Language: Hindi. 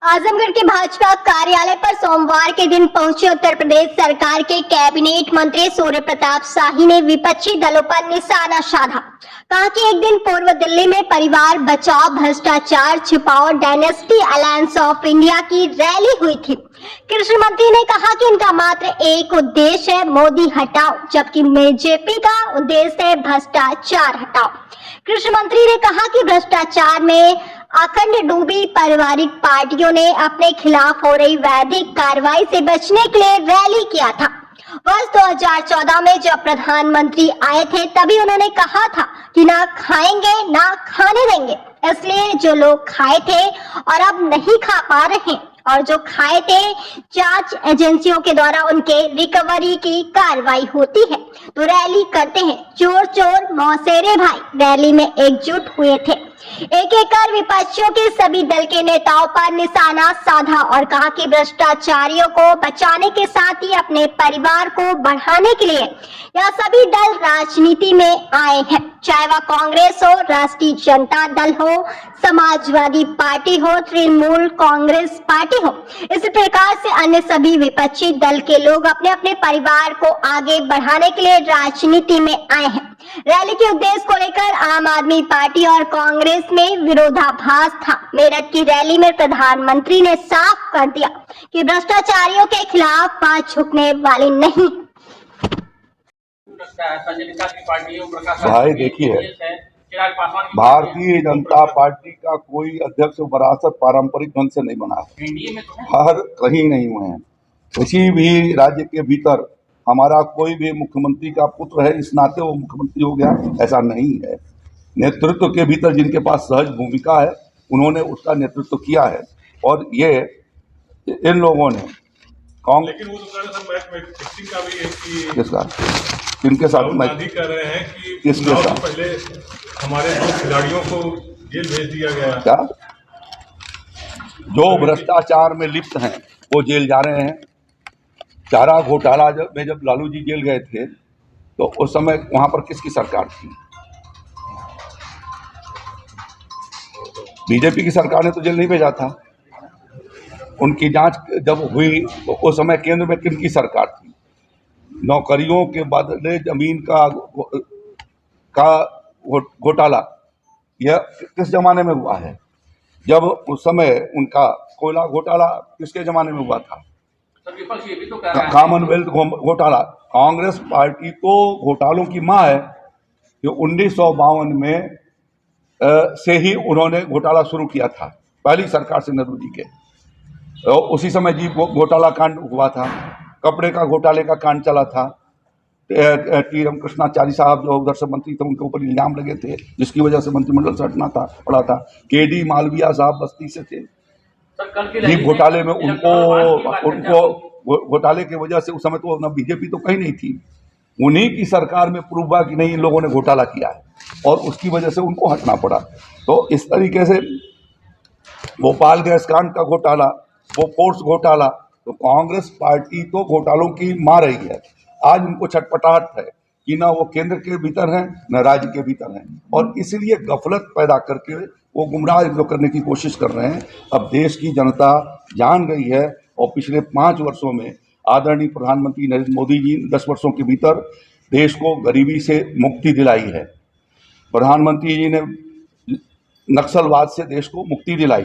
आजमगढ़ के भाजपा कार्यालय पर सोमवार के दिन पहुंचे उत्तर प्रदेश सरकार के कैबिनेट मंत्री सूर्य प्रताप शाही ने विपक्षी दलों पर निशाना साधा। कहा कि एक दिन पूर्व दिल्ली में परिवार बचाओ भ्रष्टाचार छिपाओ डायनेस्टी अलायंस ऑफ इंडिया की रैली हुई थी। कृषि मंत्री ने कहा कि इनका मात्र एक उद्देश्य है, मोदी हटाओ, जबकि बीजेपी का उद्देश्य है भ्रष्टाचार हटाओ। कृषि मंत्री ने कहा कि भ्रष्टाचार में अखंड डूबी पारिवारिक पार्टियों ने अपने खिलाफ हो रही वैधिक कार्रवाई से बचने के लिए रैली किया था। वर्ष 2014 में जब प्रधानमंत्री आए थे तभी उन्होंने कहा था कि ना खाएंगे ना खाने देंगे, इसलिए जो लोग खाए थे और अब नहीं खा पा रहे और जो खाए थे जांच एजेंसियों के द्वारा उनके रिकवरी की कार्रवाई होती है तो रैली करते हैं। चोर चोर मौसेरे भाई रैली में एकजुट हुए थे। एक एक कर विपक्षियों के सभी दल के नेताओं पर निशाना साधा और कहा कि भ्रष्टाचारियों को बचाने के साथ ही अपने परिवार को बढ़ाने के लिए यह सभी दल राजनीति में आए हैं, चाहे वह कांग्रेस हो, राष्ट्रीय जनता दल हो, समाजवादी पार्टी हो, तृणमूल कांग्रेस पार्टी हो। इसी प्रकार से अन्य सभी विपक्षी दल के लोग अपने अपने परिवार को आगे बढ़ाने के लिए राजनीति में आए हैं। रैली के उद्देश्य को लेकर आम आदमी पार्टी और कांग्रेस में विरोधाभास था। मेरठ की रैली में प्रधानमंत्री ने साफ कर दिया कि भ्रष्टाचारियों के खिलाफ बात झुकने वाली नहीं। भाई देखिए, भारतीय जनता पार्टी का कोई अध्यक्ष विरासत पारंपरिक ढंग से नहीं बना है, हर कहीं नहीं हुए हैं। किसी भी राज्य के भीतर हमारा कोई भी मुख्यमंत्री का पुत्र है इस नाते वो मुख्यमंत्री हो गया, ऐसा नहीं है। नेतृत्व के भीतर जिनके पास सहज भूमिका है उन्होंने उसका नेतृत्व किया है और ये इन लोगों ने लेकिन वो का भी है कि किसका किनके साथ मैच कर रहे हैं कि किसके साथ पहले हमारे दो खिलाड़ियों को जेल भेज दिया गया। क्या जो भ्रष्टाचार में लिप्त हैं वो जेल जा रहे हैं। चारा घोटाला जब लालू जी जेल गए थे तो उस समय वहां पर किसकी सरकार थी? बीजेपी की सरकार ने तो जेल नहीं भेजा था। उनकी जांच जब हुई तो उस समय केंद्र में किनकी सरकार थी? नौकरियों के बदले जमीन का घोटाला यह किस जमाने में हुआ है? जब उस समय उनका कोयला घोटाला किसके जमाने में हुआ था? कॉमनवेल्थ घोटाला। कांग्रेस पार्टी तो घोटालों की मां है। जो 1952 में से ही उन्होंने घोटाला शुरू किया था, पहली सरकार से नेहरू जी के। तो उसी समय जी घोटाला कांड हुआ था, कपड़े का घोटाले का कांड चला था। टी रामकृष्णाचारी साहब जो उधर से मंत्री थे उनके ऊपर इल्जाम लगे थे जिसकी वजह से मंत्रिमंडल से हटना पड़ा था। केडी मालविया साहब बस्ती से थे। जीप घोटाले में उनको घोटाले की वजह से उस समय तो ना बीजेपी तो कहीं नहीं थी, उन्हीं की सरकार में प्रूव हुआ कि नहीं इन लोगों ने घोटाला किया है और उसकी वजह से उनको हटना पड़ा। तो इस तरीके से भोपाल गैस कांड का घोटाला, वो फोर्स घोटाला, तो कांग्रेस पार्टी तो घोटालों की मार रही है। आज उनको छटपटाहट है कि ना वो केंद्र के भीतर हैं न राज्य के भीतर हैं और इसलिए गफलत पैदा करके वो गुमराह करने की कोशिश कर रहे हैं। अब देश की जनता जान गई है और पिछले 5 वर्षों में आदरणीय प्रधानमंत्री नरेंद्र मोदी जी 10 वर्षों के भीतर देश को गरीबी से मुक्ति दिलाई है। प्रधानमंत्री जी ने नक्सलवाद से देश को मुक्ति दिलाई।